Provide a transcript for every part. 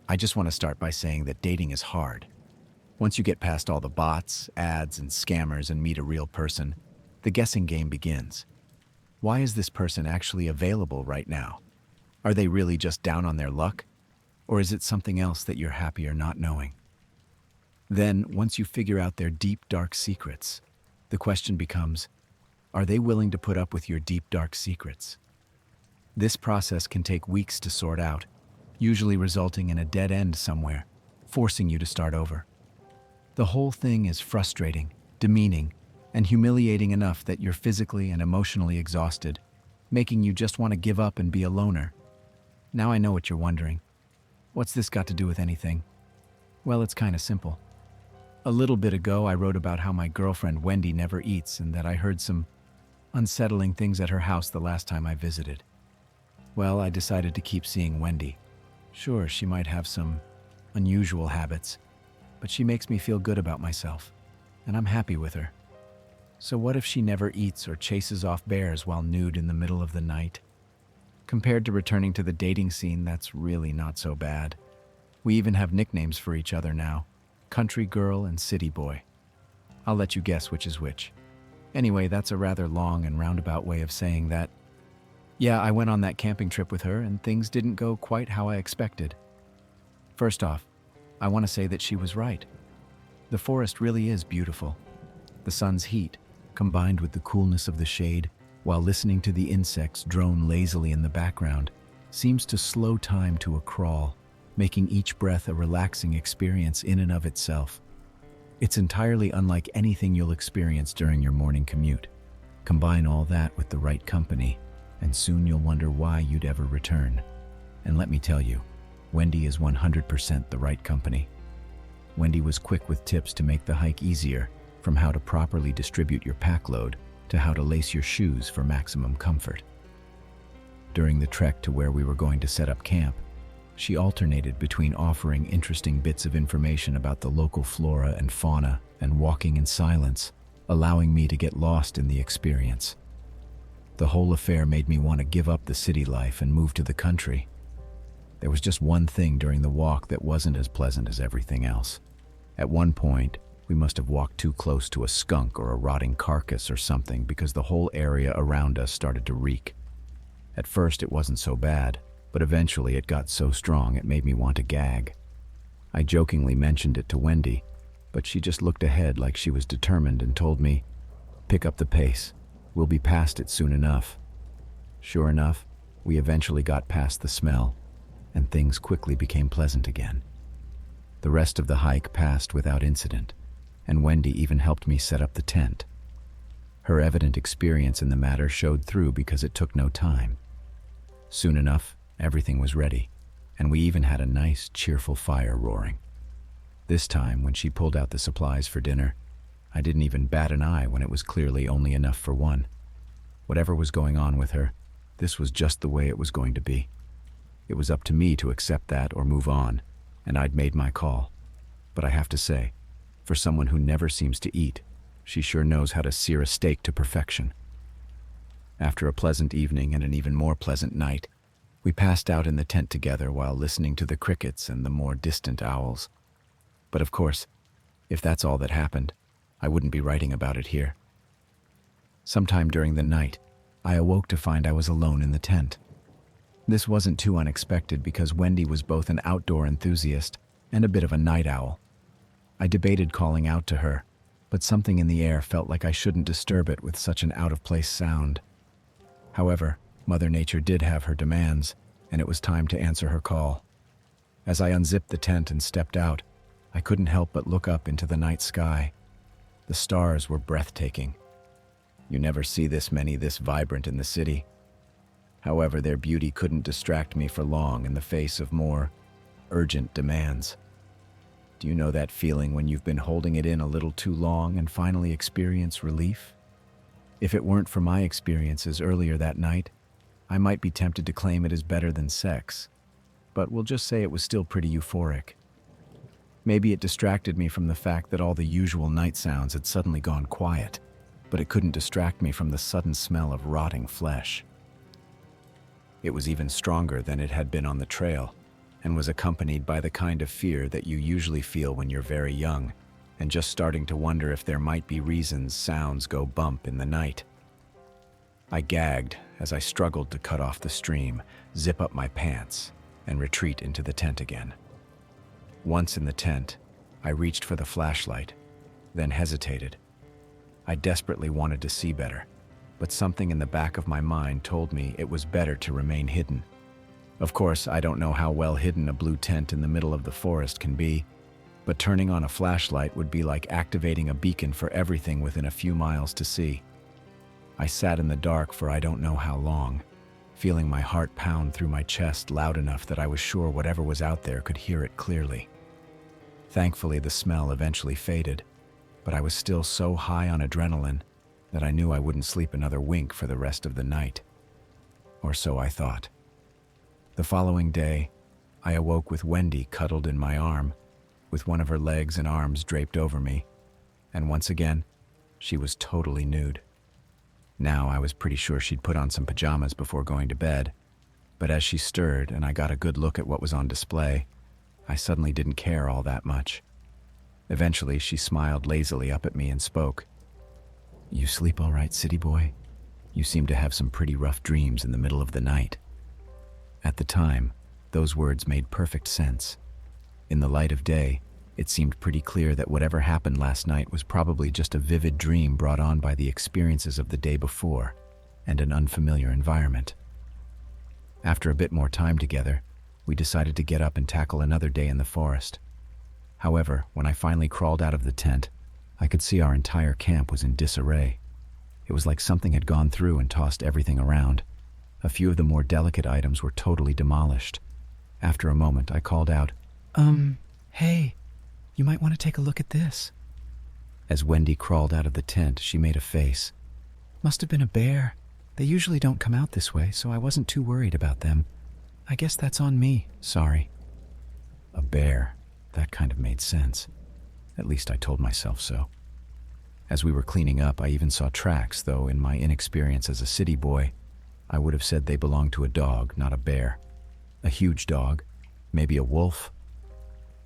I just want to start by saying that dating is hard. Once you get past all the bots, ads, and scammers and meet a real person, the guessing game begins. Why is this person actually available right now? Are they really just down on their luck? Or is it something else that you're happier not knowing? Then, once you figure out their deep, dark secrets, the question becomes, are they willing to put up with your deep, dark secrets? This process can take weeks to sort out, usually resulting in a dead end somewhere, forcing you to start over. The whole thing is frustrating, demeaning, and humiliating enough that you're physically and emotionally exhausted, making you just want to give up and be a loner. Now I know what you're wondering. What's this got to do with anything? Well, it's kind of simple. A little bit ago, I wrote about how my girlfriend Wendy never eats and that I heard some unsettling things at her house the last time I visited. Well, I decided to keep seeing Wendy. Sure, she might have some unusual habits, but she makes me feel good about myself, and I'm happy with her. So what if she never eats or chases off bears while nude in the middle of the night? Compared to returning to the dating scene, that's really not so bad. We even have nicknames for each other now, Country Girl and City Boy. I'll let you guess which is which. Anyway, that's a rather long and roundabout way of saying that, yeah, I went on that camping trip with her and things didn't go quite how I expected. First off, I want to say that she was right. The forest really is beautiful. The sun's heat, combined with the coolness of the shade, while listening to the insects drone lazily in the background, seems to slow time to a crawl, making each breath a relaxing experience in and of itself. It's entirely unlike anything you'll experience during your morning commute. Combine all that with the right company, and soon you'll wonder why you'd ever return. And let me tell you, Wendy is 100% the right company. Wendy was quick with tips to make the hike easier, from how to properly distribute your pack load to how to lace your shoes for maximum comfort. During the trek to where we were going to set up camp, she alternated between offering interesting bits of information about the local flora and fauna and walking in silence, allowing me to get lost in the experience. The whole affair made me want to give up the city life and move to the country. There was just one thing during the walk that wasn't as pleasant as everything else. At one point, we must have walked too close to a skunk or a rotting carcass or something because the whole area around us started to reek. At first it wasn't so bad, but eventually it got so strong it made me want to gag. I jokingly mentioned it to Wendy, but she just looked ahead like she was determined and told me, "Pick up the pace. We'll be past it soon enough." Sure enough, we eventually got past the smell, and things quickly became pleasant again. The rest of the hike passed without incident, and Wendy even helped me set up the tent. Her evident experience in the matter showed through because it took no time. Soon enough, everything was ready, and we even had a nice, cheerful fire roaring. This time, when she pulled out the supplies for dinner, I didn't even bat an eye when it was clearly only enough for one. Whatever was going on with her, this was just the way it was going to be. It was up to me to accept that or move on, and I'd made my call. But I have to say, for someone who never seems to eat, she sure knows how to sear a steak to perfection. After a pleasant evening and an even more pleasant night, we passed out in the tent together while listening to the crickets and the more distant owls. But of course, if that's all that happened, I wouldn't be writing about it here. Sometime during the night, I awoke to find I was alone in the tent. This wasn't too unexpected because Wendy was both an outdoor enthusiast and a bit of a night owl. I debated calling out to her, but something in the air felt like I shouldn't disturb it with such an out-of-place sound. However, Mother Nature did have her demands, and it was time to answer her call. As I unzipped the tent and stepped out, I couldn't help but look up into the night sky. The stars were breathtaking. You never see this many this vibrant in the city. However, their beauty couldn't distract me for long in the face of more urgent demands. Do you know that feeling when you've been holding it in a little too long and finally experience relief? If it weren't for my experiences earlier that night, I might be tempted to claim it is better than sex, but we'll just say it was still pretty euphoric. Maybe it distracted me from the fact that all the usual night sounds had suddenly gone quiet, but it couldn't distract me from the sudden smell of rotting flesh. It was even stronger than it had been on the trail, and was accompanied by the kind of fear that you usually feel when you're very young, and just starting to wonder if there might be reasons sounds go bump in the night. I gagged as I struggled to cut off the stream, zip up my pants, and retreat into the tent again. Once in the tent, I reached for the flashlight, then hesitated. I desperately wanted to see better, but something in the back of my mind told me it was better to remain hidden. Of course, I don't know how well hidden a blue tent in the middle of the forest can be, but turning on a flashlight would be like activating a beacon for everything within a few miles to see. I sat in the dark for I don't know how long, feeling my heart pound through my chest loud enough that I was sure whatever was out there could hear it clearly. Thankfully, the smell eventually faded, but I was still so high on adrenaline that I knew I wouldn't sleep another wink for the rest of the night. Or so I thought. The following day, I awoke with Wendy cuddled in my arm, with one of her legs and arms draped over me, and once again, she was totally nude. Now I was pretty sure she'd put on some pajamas before going to bed, but as she stirred and I got a good look at what was on display, I suddenly didn't care all that much. Eventually, she smiled lazily up at me and spoke. "You sleep all right, city boy? You seem to have some pretty rough dreams in the middle of the night." At the time, those words made perfect sense. In the light of day, it seemed pretty clear that whatever happened last night was probably just a vivid dream brought on by the experiences of the day before and an unfamiliar environment. After a bit more time together, we decided to get up and tackle another day in the forest. However, when I finally crawled out of the tent, I could see our entire camp was in disarray. It was like something had gone through and tossed everything around. A few of the more delicate items were totally demolished. After a moment, I called out, Hey, you might want to take a look at this." As Wendy crawled out of the tent, she made a face. "Must have been a bear. They usually don't come out this way, so I wasn't too worried about them. I guess that's on me, sorry." A bear. That kind of made sense. At least I told myself so. As we were cleaning up, I even saw tracks, though in my inexperience as a city boy, I would have said they belonged to a dog, not a bear. A huge dog, maybe a wolf.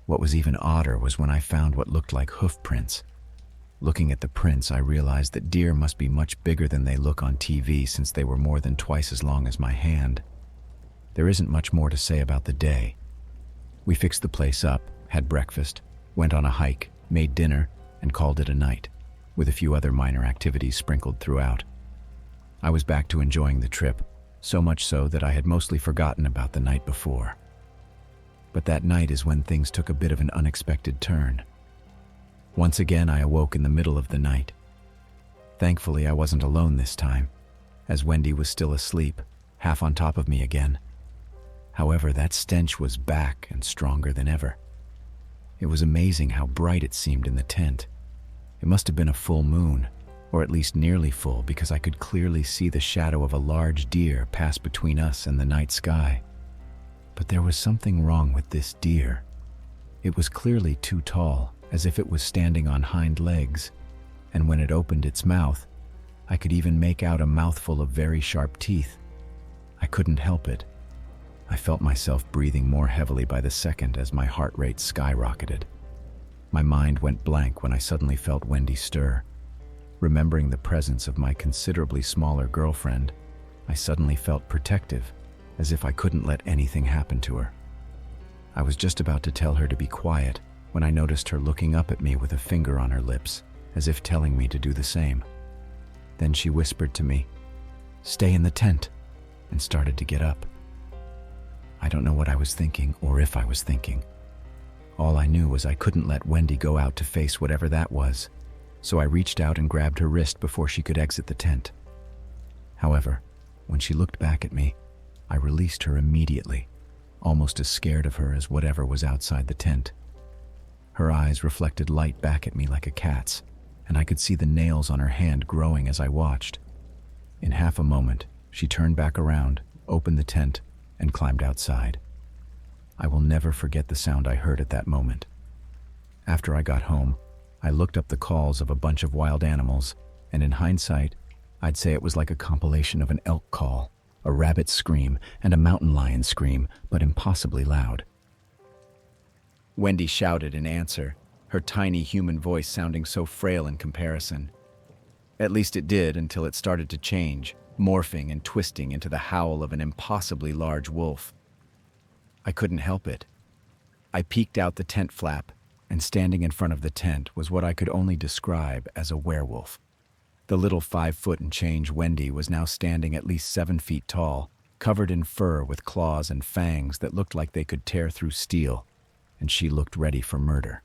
What was even odder was when I found what looked like hoof prints. Looking at the prints, I realized that deer must be much bigger than they look on TV since they were more than twice as long as my hand. There isn't much more to say about the day. We fixed the place up, had breakfast, went on a hike, made dinner, and called it a night, with a few other minor activities sprinkled throughout. I was back to enjoying the trip, so much so that I had mostly forgotten about the night before. But that night is when things took a bit of an unexpected turn. Once again, I awoke in the middle of the night. Thankfully, I wasn't alone this time, as Wendy was still asleep, half on top of me again. However, that stench was back and stronger than ever. It was amazing how bright it seemed in the tent. It must have been a full moon, or at least nearly full, because I could clearly see the shadow of a large deer pass between us and the night sky. But there was something wrong with this deer. It was clearly too tall, as if it was standing on hind legs, and when it opened its mouth, I could even make out a mouthful of very sharp teeth. I couldn't help it. I felt myself breathing more heavily by the second as my heart rate skyrocketed. My mind went blank when I suddenly felt Wendy stir. Remembering the presence of my considerably smaller girlfriend, I suddenly felt protective, as if I couldn't let anything happen to her. I was just about to tell her to be quiet when I noticed her looking up at me with a finger on her lips, as if telling me to do the same. Then she whispered to me, "Stay in the tent," and started to get up. I don't know what I was thinking or if I was thinking. All I knew was I couldn't let Wendy go out to face whatever that was, so I reached out and grabbed her wrist before she could exit the tent. However, when she looked back at me, I released her immediately, almost as scared of her as whatever was outside the tent. Her eyes reflected light back at me like a cat's, and I could see the nails on her hand growing as I watched. In half a moment, she turned back around, opened the tent, and climbed outside. I will never forget the sound I heard at that moment. After I got home, I looked up the calls of a bunch of wild animals, and in hindsight, I'd say it was like a compilation of an elk call, a rabbit scream, and a mountain lion scream, but impossibly loud. Wendy shouted in answer, her tiny human voice sounding so frail in comparison. At least it did until it started to change, morphing and twisting into the howl of an impossibly large wolf. I couldn't help it. I peeked out the tent flap, and standing in front of the tent was what I could only describe as a werewolf. The little 5 foot and change Wendy was now standing at least 7 feet tall, covered in fur with claws and fangs that looked like they could tear through steel, and she looked ready for murder.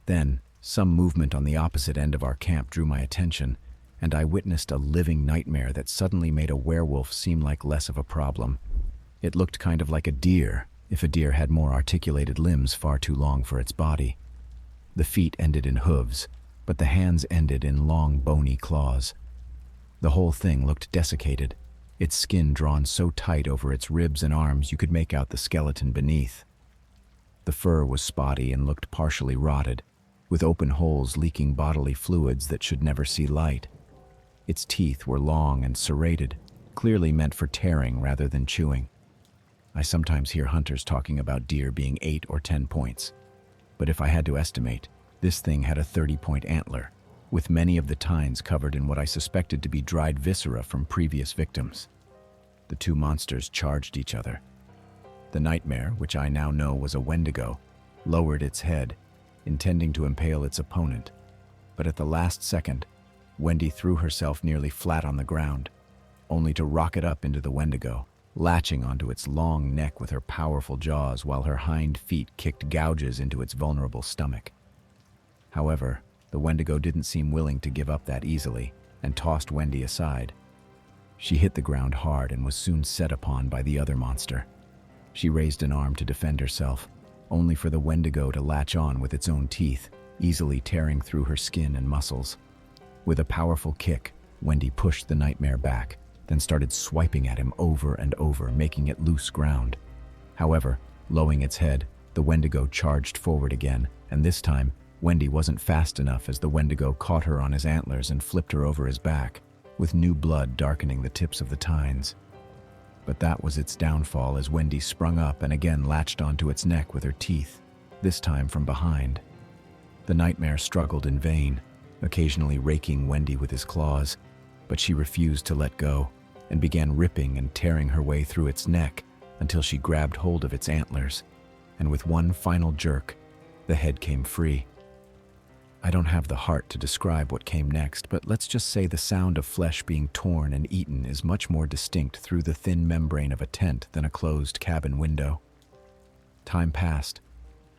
Then, some movement on the opposite end of our camp drew my attention, and I witnessed a living nightmare that suddenly made a werewolf seem like less of a problem. It looked kind of like a deer, if a deer had more articulated limbs far too long for its body. The feet ended in hooves, but the hands ended in long, bony claws. The whole thing looked desiccated, its skin drawn so tight over its ribs and arms you could make out the skeleton beneath. The fur was spotty and looked partially rotted, with open holes leaking bodily fluids that should never see light. Its teeth were long and serrated, clearly meant for tearing rather than chewing. I sometimes hear hunters talking about deer being 8 or 10 points, but if I had to estimate, this thing had a 30-point antler, with many of the tines covered in what I suspected to be dried viscera from previous victims. The two monsters charged each other. The nightmare, which I now know was a Wendigo, lowered its head, intending to impale its opponent, but at the last second, Wendy threw herself nearly flat on the ground, only to rocket up into the Wendigo, latching onto its long neck with her powerful jaws while her hind feet kicked gouges into its vulnerable stomach. However, the Wendigo didn't seem willing to give up that easily and tossed Wendy aside. She hit the ground hard and was soon set upon by the other monster. She raised an arm to defend herself, only for the Wendigo to latch on with its own teeth, easily tearing through her skin and muscles. With a powerful kick, Wendy pushed the nightmare back, then started swiping at him over and over, making it loose ground. However, lowering its head, the Wendigo charged forward again, and this time, Wendy wasn't fast enough as the Wendigo caught her on his antlers and flipped her over his back, with new blood darkening the tips of the tines. But that was its downfall as Wendy sprung up and again latched onto its neck with her teeth, this time from behind. The nightmare struggled in vain, occasionally raking Wendy with his claws, but she refused to let go and began ripping and tearing her way through its neck until she grabbed hold of its antlers, and with one final jerk, the head came free. I don't have the heart to describe what came next, but let's just say the sound of flesh being torn and eaten is much more distinct through the thin membrane of a tent than a closed cabin window. Time passed,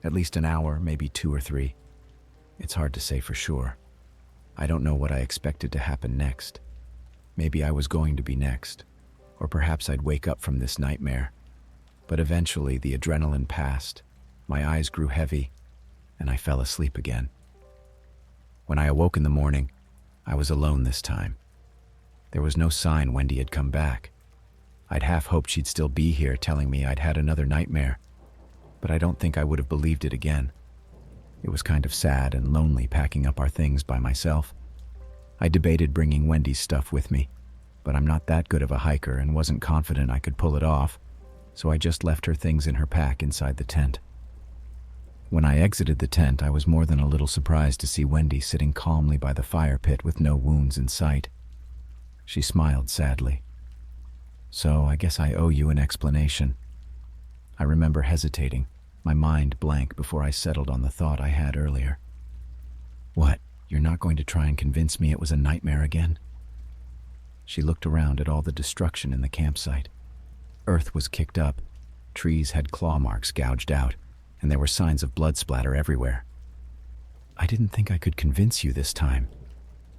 at least an hour, maybe 2 or 3. It's hard to say for sure. I don't know what I expected to happen next. Maybe I was going to be next, or perhaps I'd wake up from this nightmare. But eventually the adrenaline passed, my eyes grew heavy, and I fell asleep again. When I awoke in the morning, I was alone this time. There was no sign Wendy had come back. I'd half hoped she'd still be here telling me I'd had another nightmare, but I don't think I would have believed it again. It was kind of sad and lonely packing up our things by myself. I debated bringing Wendy's stuff with me, but I'm not that good of a hiker and wasn't confident I could pull it off, so I just left her things in her pack inside the tent. When I exited the tent, I was more than a little surprised to see Wendy sitting calmly by the fire pit with no wounds in sight. She smiled sadly. "So I guess I owe you an explanation." I remember hesitating, my mind blank before I settled on the thought I had earlier. "What, you're not going to try and convince me it was a nightmare again?" She looked around at all the destruction in the campsite. Earth was kicked up, trees had claw marks gouged out, and there were signs of blood splatter everywhere. "I didn't think I could convince you this time."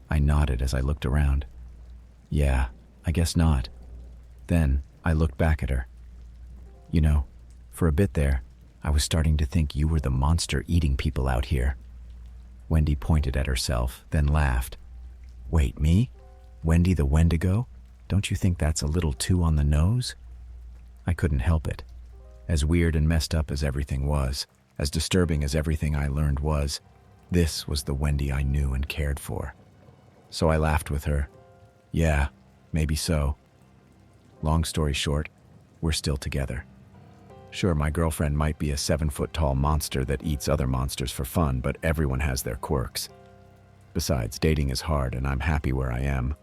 I nodded as I looked around. "Yeah, I guess not." Then I looked back at her. "You know, for a bit there, I was starting to think you were the monster eating people out here." Wendy pointed at herself, then laughed. "Wait, me? Wendy the Wendigo? Don't you think that's a little too on the nose?" I couldn't help it. As weird and messed up as everything was, as disturbing as everything I learned was, this was the Wendy I knew and cared for. So I laughed with her. "Yeah, maybe so. Long story short, we're still together." Sure, my girlfriend might be a 7-foot-tall monster that eats other monsters for fun, but everyone has their quirks. Besides, dating is hard and I'm happy where I am.